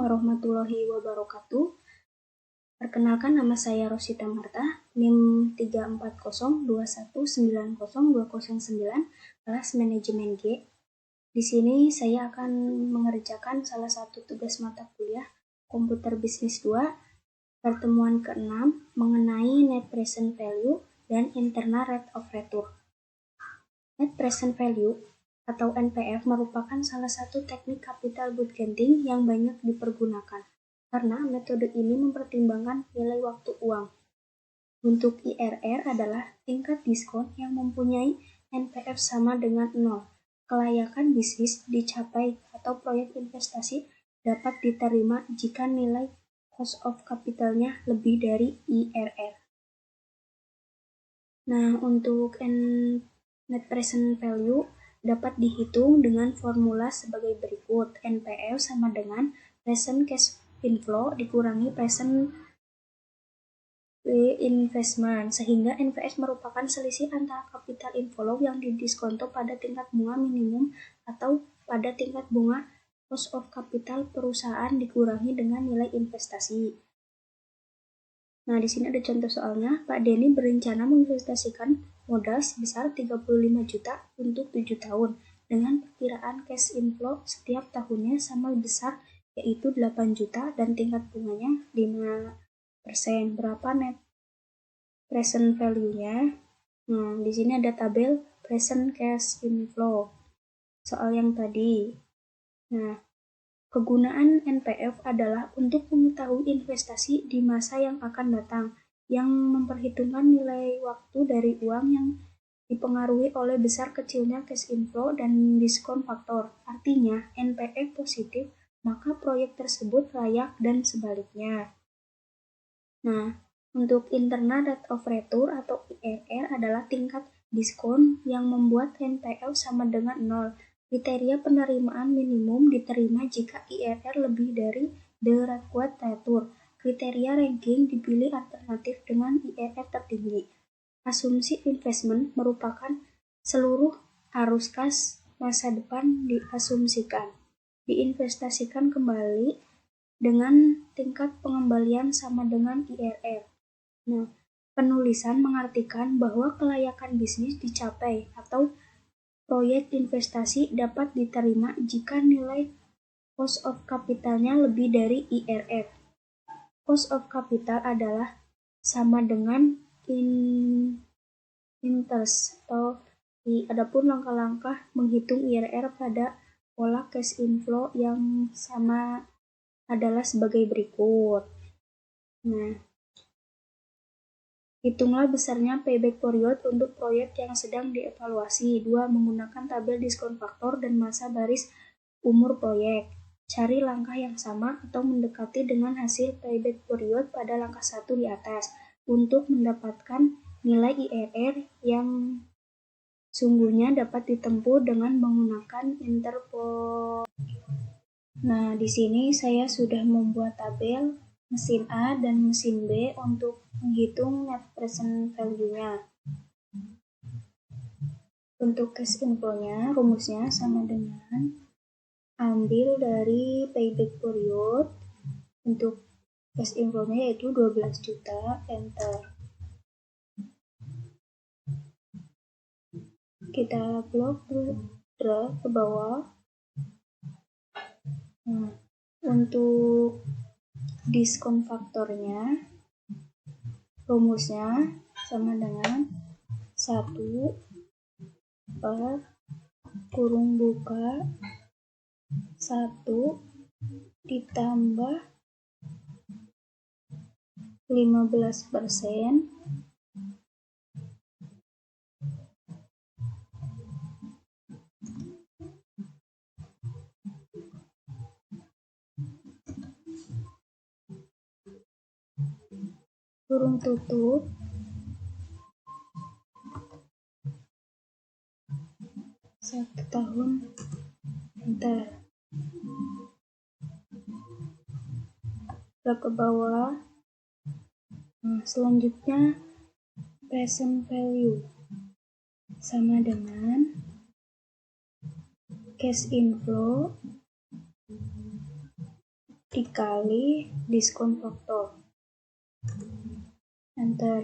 warahmatullahi wabarakatuh. Perkenalkan, nama saya Rosita Marta, NIM 34021902009, kelas manajemen G. Di sini saya akan mengerjakan salah satu tugas mata kuliah Komputer Bisnis 2, pertemuan ke-6 mengenai Net Present Value dan Internal Rate of Return. Net Present Value atau NPV merupakan salah satu teknik capital budgeting yang banyak dipergunakan, karena metode ini mempertimbangkan nilai waktu uang. Untuk IRR adalah tingkat diskon yang mempunyai NPV sama dengan 0. Kelayakan bisnis dicapai atau proyek investasi dapat diterima jika nilai cost of capital-nya lebih dari IRR. Nah, untuk Net Present Value dapat dihitung dengan formula sebagai berikut. NPV sama dengan present cash inflow dikurangi present investment, sehingga NPV merupakan selisih antara capital inflow yang didiskonto pada tingkat bunga minimum atau pada tingkat bunga cost of capital perusahaan dikurangi dengan nilai investasi. Nah, di sini ada contoh soalnya. Pak Denny berencana menginvestasikan modal sebesar 35 juta untuk 7 tahun dengan perkiraan cash inflow setiap tahunnya sama besar, yaitu 8 juta dan tingkat bunganya 5%. Berapa net present value-nya? Nah, di sini ada tabel present cash inflow soal yang tadi. Nah, kegunaan NPV adalah untuk mengetahui investasi di masa yang akan datang, yang memperhitungkan nilai waktu dari uang yang dipengaruhi oleh besar kecilnya cash inflow dan diskon faktor. Artinya, NPV positif, maka proyek tersebut layak dan sebaliknya. Nah, untuk internal rate of return atau IRR adalah tingkat diskon yang membuat NPV sama dengan 0. Kriteria penerimaan minimum diterima jika IRR lebih dari the required return. Kriteria ranking dipilih alternatif dengan IRR tertinggi. Asumsi investment merupakan seluruh arus kas masa depan diasumsikan, diinvestasikan kembali dengan tingkat pengembalian sama dengan IRR. Nah, penulisan mengartikan bahwa kelayakan bisnis dicapai atau proyek investasi dapat diterima jika nilai cost of capital-nya lebih dari IRR. Cost of capital adalah sama dengan interest atau adapun langkah-langkah menghitung IRR pada pola cash inflow yang sama adalah sebagai berikut. Nah, hitunglah besarnya payback period untuk proyek yang sedang dievaluasi. 2. Menggunakan tabel diskon faktor dan masa baris umur proyek. Cari langkah yang sama atau mendekati dengan hasil payback period pada langkah 1 di atas untuk mendapatkan nilai IRR yang sungguhnya dapat ditempuh dengan menggunakan interpol. Nah, di sini saya sudah membuat tabel mesin A dan mesin B untuk menghitung net present value-nya. Untuk cash inflow-nya, rumusnya sama dengan ambil dari payback period. Untuk cash inflow-nya yaitu 12 juta, enter. Kita blok drag ke bawah. Nah, untuk diskon faktornya, rumusnya sama dengan 1 per kurung buka 1 ditambah 15% kurung tutup 1 tahun, enter. Ke bawah. Nah, selanjutnya present value sama dengan cash inflow dikali diskon faktor. Enter.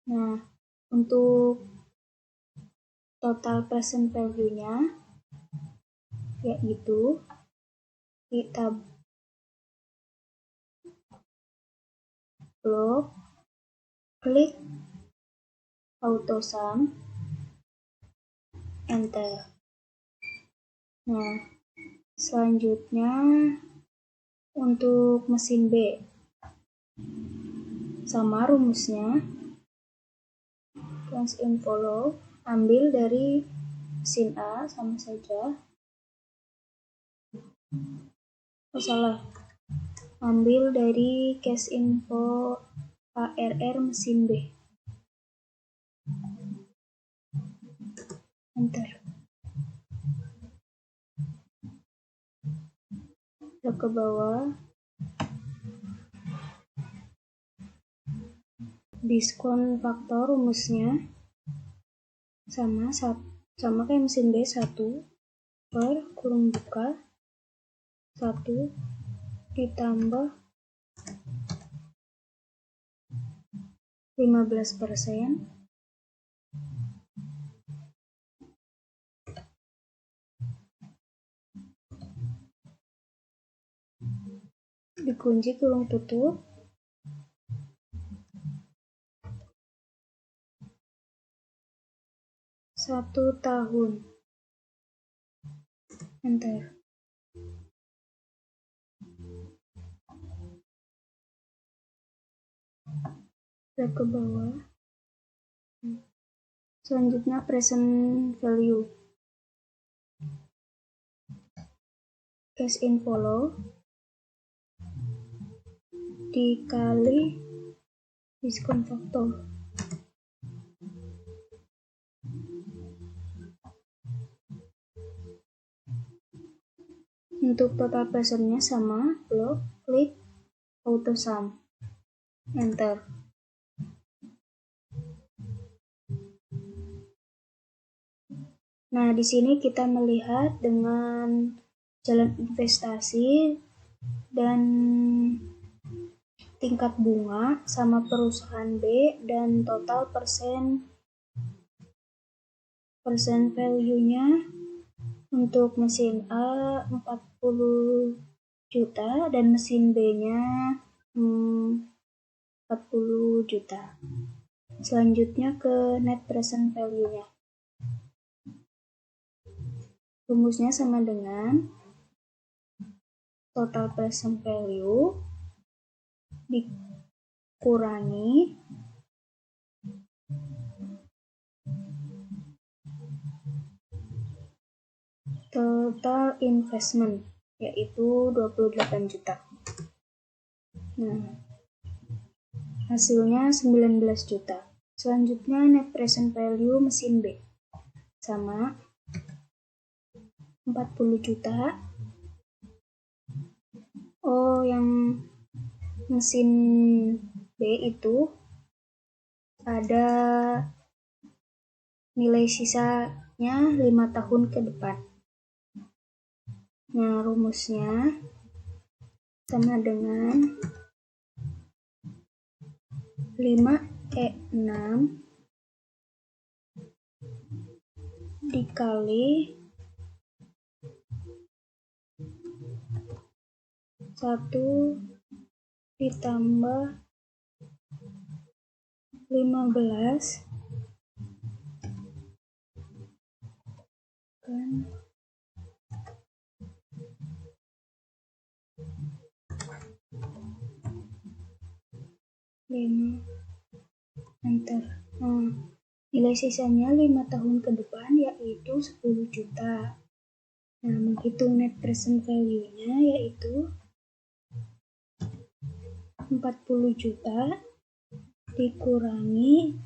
Nah, untuk total present value-nya yaitu kita blok, klik auto sum, enter. Nah, selanjutnya untuk mesin B sama rumusnya cast in follow, ambil dari mesin A sama saja. Ambil dari cache info ARR mesin B. Enter. Ke bawah. Diskon faktor rumusnya sama kayak mesin B, 1 per kurung buka 1 ditambah 15% dikunci kurung tutup 1 tahun. Enter. Ke bawah. Selanjutnya present value. Cash in follow dikali diskon faktor. Untuk total presentnya sama, blok, klik auto sum, enter. Nah, di sini kita melihat dengan jalan investasi dan tingkat bunga sama perusahaan B dan total persen value-nya untuk mesin A 40 juta dan mesin B-nya 40 juta. Selanjutnya ke net present value-nya. Rumusnya sama dengan total present value dikurangi total investment, yaitu 28 juta. Nah, hasilnya 19 juta. Selanjutnya net present value mesin B sama 40 juta. Oh, yang mesin B itu ada nilai sisanya 5 tahun ke depan. Nah, rumusnya sama dengan 5E6 dikali 1 ditambah 15 kan 5, enter. Nah, nilai sisanya 5 tahun ke depan yaitu 10 juta. Nah, menghitung net present value-nya yaitu 40 juta dikurangi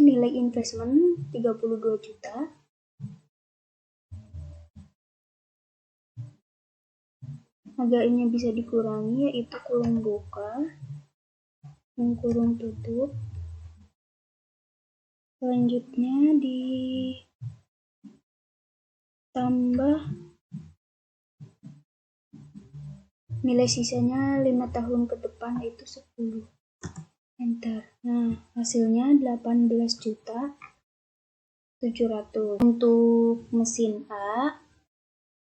nilai investment 32 juta agar ini bisa dikurangi, yaitu kurung buka dan kurung tutup. Selanjutnya ditambah nilai sisanya 5 tahun ke depan, yaitu 10. Enter. Nah, hasilnya 18.700.000. Untuk mesin A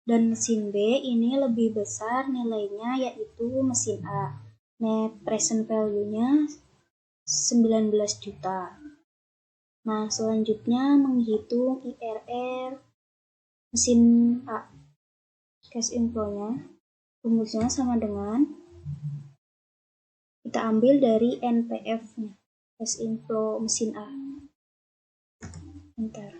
dan mesin B ini lebih besar nilainya, yaitu mesin A. Net present value-nya 19 juta. Nah, selanjutnya menghitung IRR mesin A. Cash inflow-nya, rumusnya sama dengan kita ambil dari NPF-nya, cash inflow mesin A. Enter.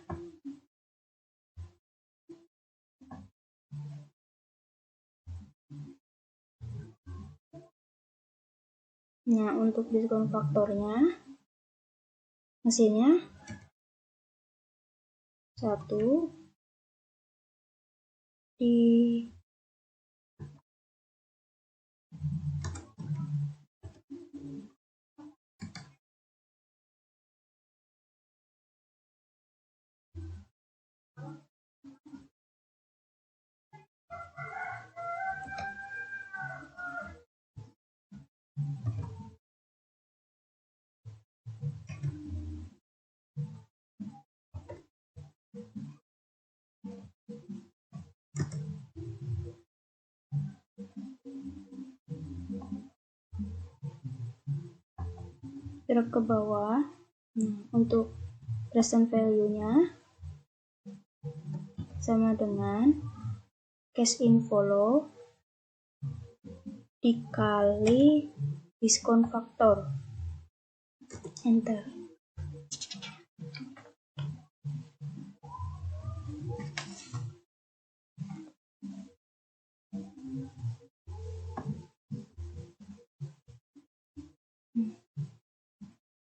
Nah, untuk diskon faktornya, mesinnya 1 di gerak ke bawah. Untuk present value-nya sama dengan cash inflow dikali diskon faktor. Enter.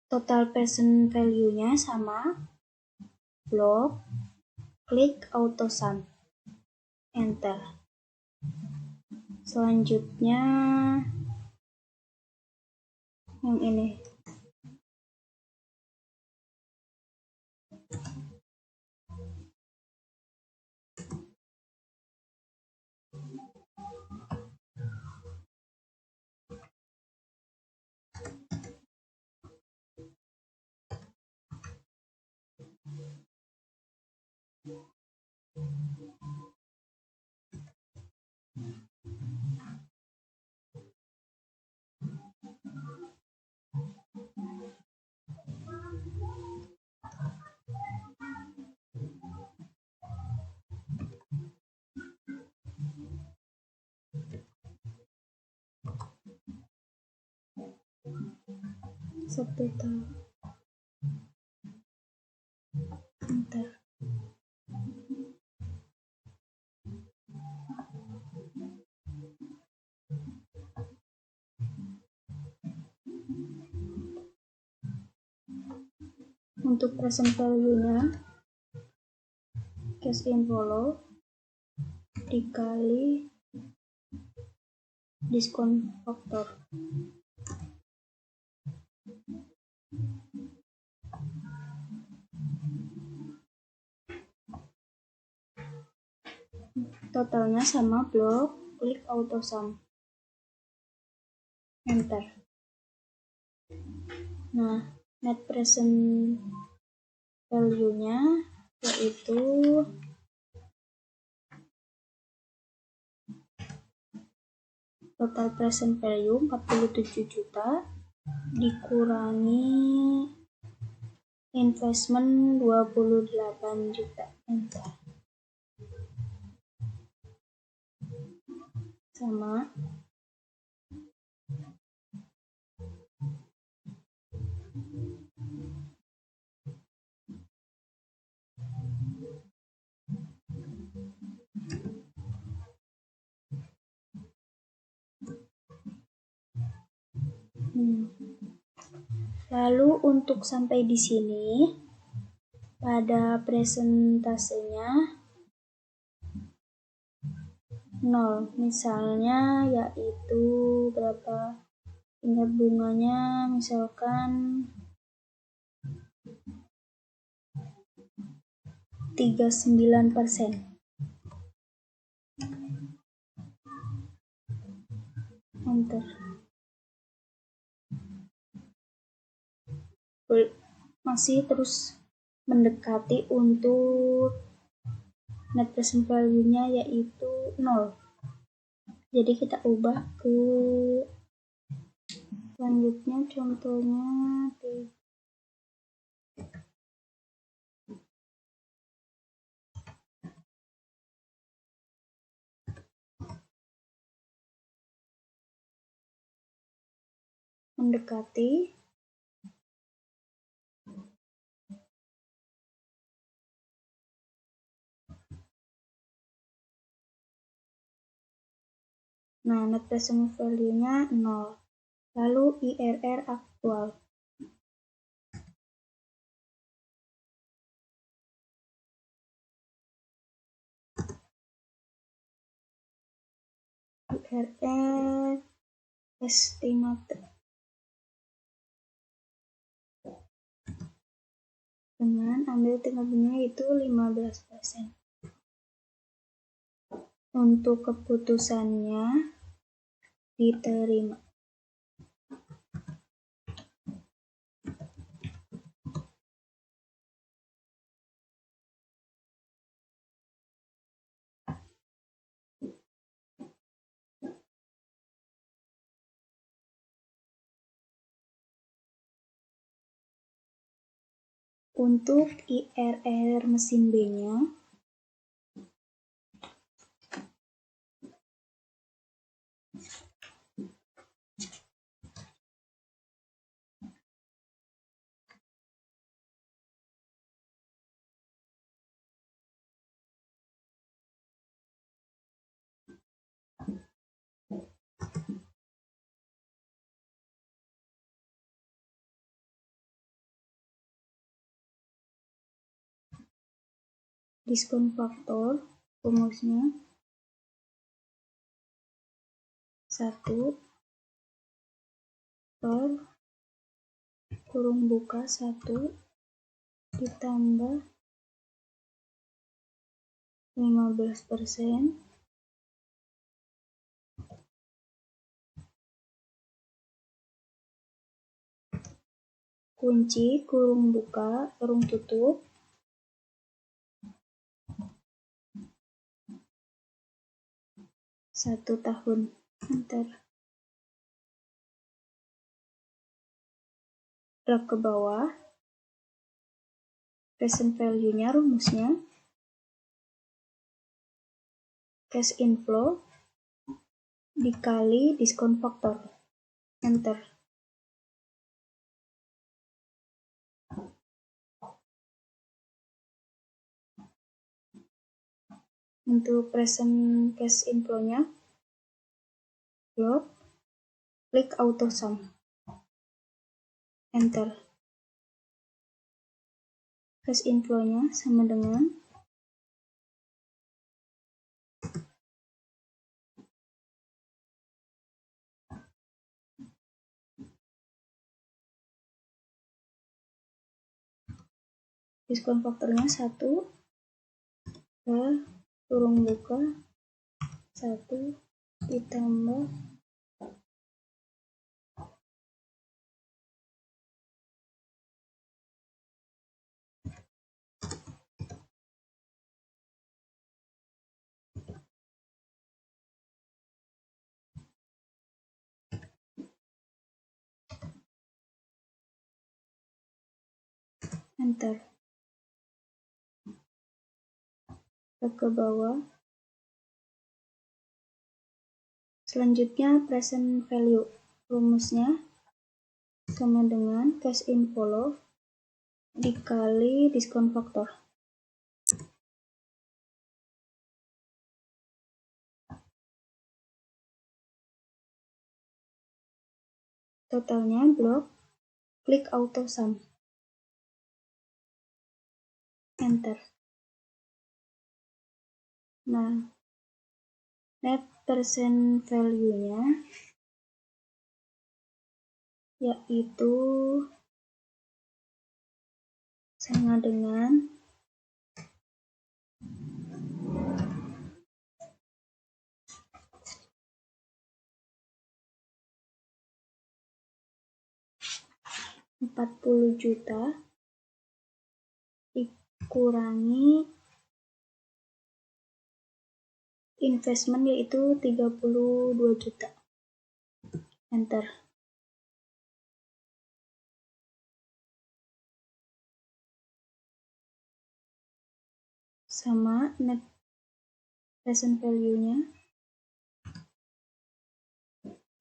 Total present value-nya sama blok, klik auto sum. Enter. Selanjutnya yang ini. Subtotal. Enter. Untuk present value-nya cash inflow dikali diskon faktor. Totalnya sama blok, klik auto sum. Enter. Nah, net present value-nya yaitu total present value 47 juta dikurangi investment 28 juta. Enter. Sama lalu untuk sampai di sini pada presentasenya 0. Misalnya yaitu berapa tingkat bunganya, misalkan 39%. Enter. Masih terus mendekati untuk net present value-nya yaitu 0. Jadi kita ubah ke selanjutnya, contohnya mendekati net present value-nya 0. Lalu IRR aktual. IRR estimated dengan ambil tingkat bunganya itu 15%. Untuk keputusannya diterima. Untuk IRR mesin B-nya, diskon faktor rumusnya 1 per kurung buka 1 ditambah 15% kunci kurung buka kurung tutup 1 tahun. Enter. Drag ke bawah, present value-nya rumusnya cash inflow dikali diskon faktor. Enter. Untuk present cash inflow-nya, blok, klik auto sum. Enter. Cash inflow-nya sama dengan diskon faktornya 1 per kurung buka 1 ditambah enter. Ke bawah. Selanjutnya present value. Rumusnya sama dengan cash inflow dikali diskon faktor. Totalnya blok, klik auto sum. Enter. net present value-nya yaitu sama dengan Rp40 juta dikurangi investment yaitu 32 juta. Enter. Sama net present value-nya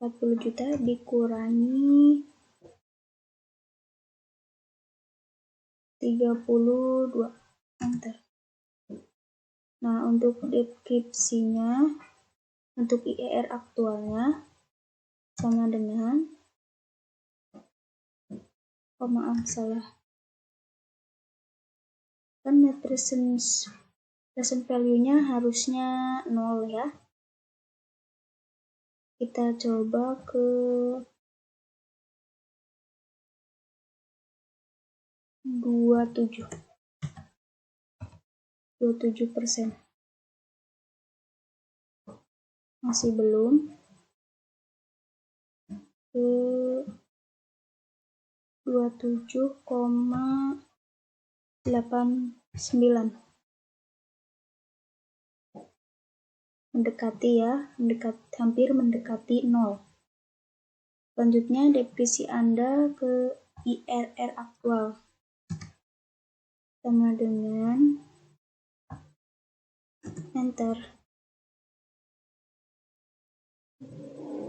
40 juta dikurangi 32. Enter. Nah, untuk deskripsinya, untuk IRR aktualnya sama dengan, kan net present value-nya harusnya 0 ya. Kita coba ke 27%. Masih belum. Ke 27,89. Mendekati ya, hampir mendekati 0. Selanjutnya depresi Anda ke IRR aktual sama dengan, enter.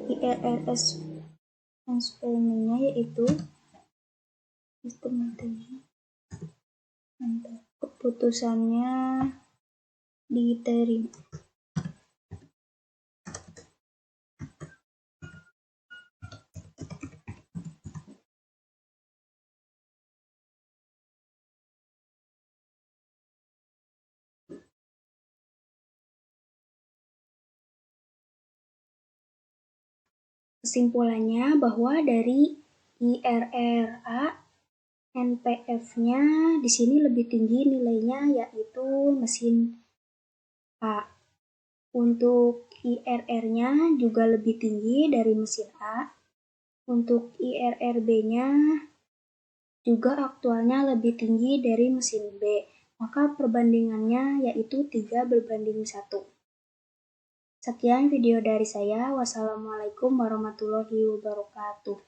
IRRS instrumennya yaitu sistem materi. Enter. Keputusannya diterima. Kesimpulannya bahwa dari IRRA NPF-nya di sini lebih tinggi nilainya yaitu mesin A. Untuk IRR-nya juga lebih tinggi dari mesin A. Untuk IRRB-nya juga aktualnya lebih tinggi dari mesin B. Maka perbandingannya yaitu 3:1. Sekian video dari saya. Wassalamualaikum warahmatullahi wabarakatuh.